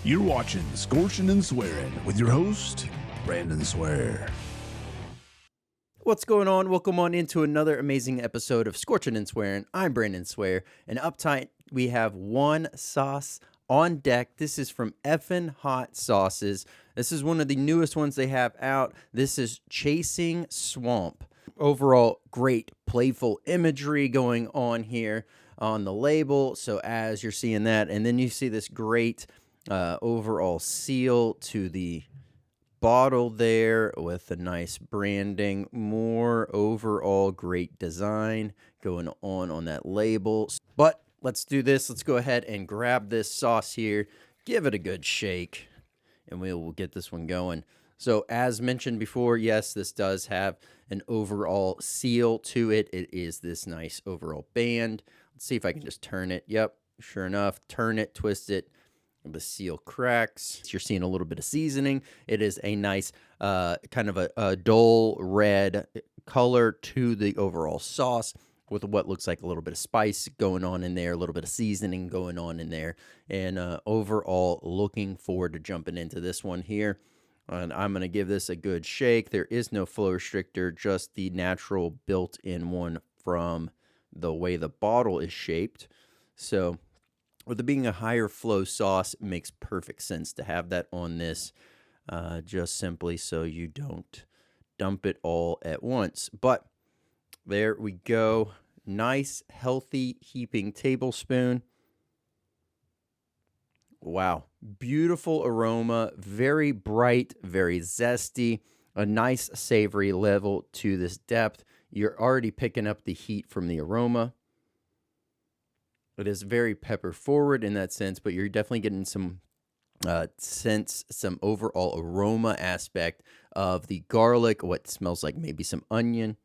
You're watching Scorching and Swearing with your host, Brandon Swear. What's going on? Welcome on into another amazing episode of Scorching and Swearing. I'm Brandon Swear, and uptight we have one sauce on deck. This is from Fxcking Hot Sauces. This is one of the newest ones they have out. This is Chasing Swamp. Overall, great playful imagery going on here on the label. So as you're seeing that, and then you see this great overall seal to the bottle there with a nice branding, more overall great design going on that label. But let's do this. Let's go ahead and grab this sauce here, give it a good shake, and we will get this one going. So as mentioned before, yes, this does have an overall seal to it. It is this nice overall band. Let's see if I can just turn it. Yep, sure enough, turn it, twist it. The seal cracks. You're seeing a little bit of seasoning. It is a nice kind of a dull red color to the overall sauce with what looks like a little bit of spice going on in there, a little bit of seasoning going on in there. And overall, looking forward to jumping into this one here. And I'm going to give this a good shake. There is no flow restrictor, just the natural built-in one from the way the bottle is shaped. So with it being a higher flow sauce, it makes perfect sense to have that on this, just simply so you don't dump it all at once. But there we go. Nice, healthy, heaping tablespoon. Wow. Beautiful aroma, very bright, very zesty, a nice savory level to this depth. You're already picking up the heat from the aroma. It is very pepper forward in that sense, but you're definitely getting some some overall aroma aspect of the garlic, what smells like maybe some onion,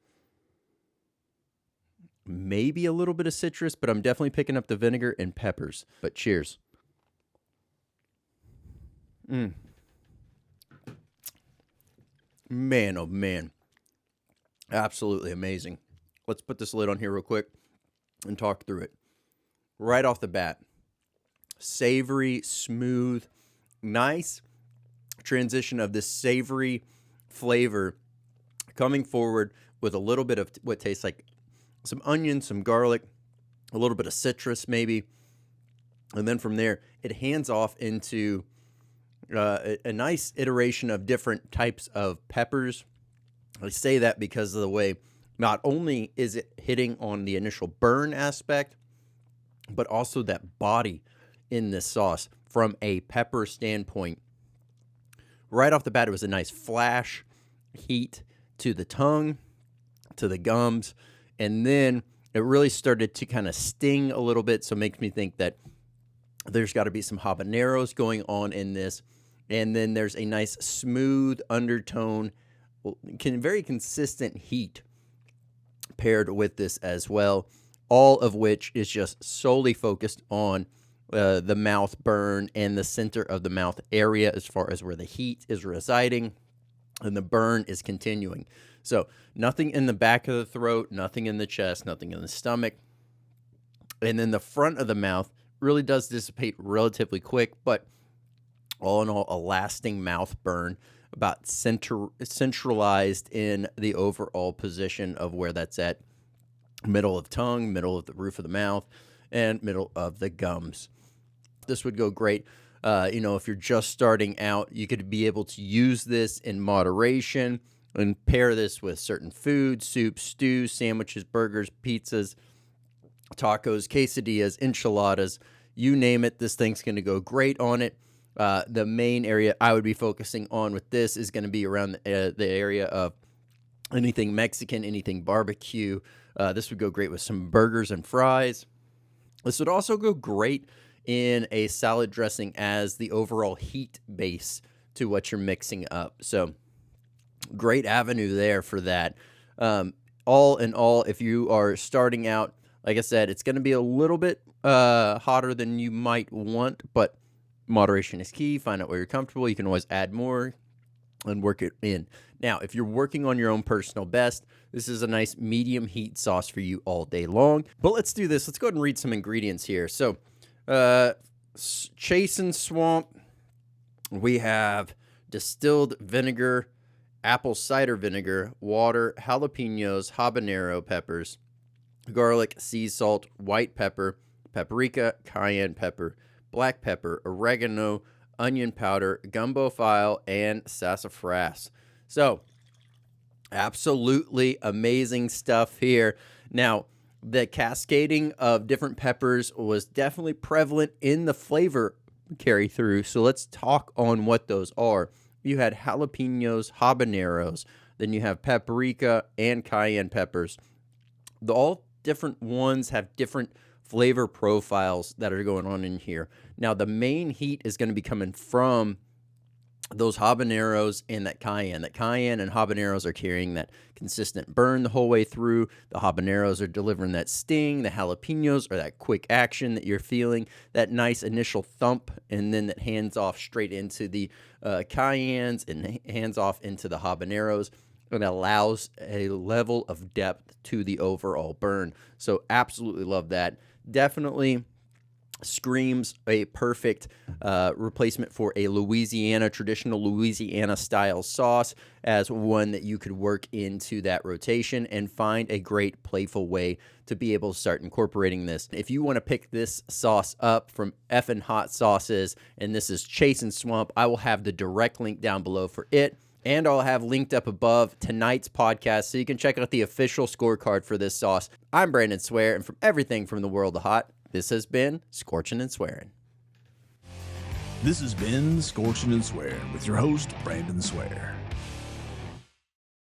maybe a little bit of citrus, but I'm definitely picking up the vinegar and peppers. But cheers. Man, oh man. Absolutely amazing. Let's put this lid on here real quick and talk through it. Right off the bat, savory, smooth, nice transition of this savory flavor coming forward with a little bit of what tastes like some onion, some garlic, a little bit of citrus maybe. And then from there, it hands off into a nice iteration of different types of peppers. I say that because of the way not only is it hitting on the initial burn aspect, but also that body in this sauce from a pepper standpoint. Right off the bat, it was a nice flash heat to the tongue, to the gums, and then it really started to kind of sting a little bit, so it makes me think that there's got to be some habaneros going on in this, and then there's a nice smooth undertone, very consistent heat paired with this as well. All of which is just solely focused on the mouth burn and the center of the mouth area as far as where the heat is residing and the burn is continuing. So nothing in the back of the throat, nothing in the chest, nothing in the stomach. And then the front of the mouth really does dissipate relatively quick, but all in all, a lasting mouth burn, about centralized in the overall position of where that's at. Middle of tongue, middle of the roof of the mouth, and middle of the gums. This would go great. If you're just starting out, you could be able to use this in moderation and pair this with certain foods, soups, stews, sandwiches, burgers, pizzas, tacos, quesadillas, enchiladas, you name it. This thing's going to go great on it. The main area I would be focusing on with this is going to be around the area of anything Mexican, anything barbecue. This would go great with some burgers and fries. This would also go great in a salad dressing as the overall heat base to what you're mixing up. So great avenue there for that. All in all, if you are starting out, like I said, it's going to be a little bit hotter than you might want, but moderation is key. Find out where you're comfortable. You can always add more and work it in. Now, if you're working on your own personal best, this is a nice medium heat sauce for you all day long. But let's do this. Let's go ahead and read some ingredients here. So, Chasing Swamp, We have distilled vinegar, apple cider vinegar, water, jalapenos, habanero peppers, garlic, sea salt, white pepper, paprika, cayenne pepper, black pepper, oregano, onion powder, gumbo file, and sassafras. So, absolutely amazing stuff here. Now, the cascading of different peppers was definitely prevalent in the flavor carry through. So let's talk on what those are. You had jalapenos, habaneros, then you have paprika and cayenne peppers. All different ones have different flavor profiles that are going on in here. Now, the main heat is going to be coming from those habaneros and that cayenne. That cayenne and habaneros are carrying that consistent burn the whole way through. The habaneros are delivering that sting. The jalapenos are that quick action that you're feeling, that nice initial thump, and then that hands off straight into the cayennes and hands off into the habaneros. It allows a level of depth to the overall burn. So absolutely love that. Definitely screams a perfect replacement for a traditional Louisiana style sauce, as one that you could work into that rotation and find a great playful way to be able to start incorporating this. If you want to pick this sauce up from Fxcking Hot Sauces, and this is Chase and Swamp, I will have the direct link down below for it. And I'll have linked up above tonight's podcast so you can check out the official scorecard for this sauce. I'm Brandon Swear, and from everything from the world of hot, this has been Scorching and Swearing. This has been Scorching and Swearing with your host, Brandon Swear.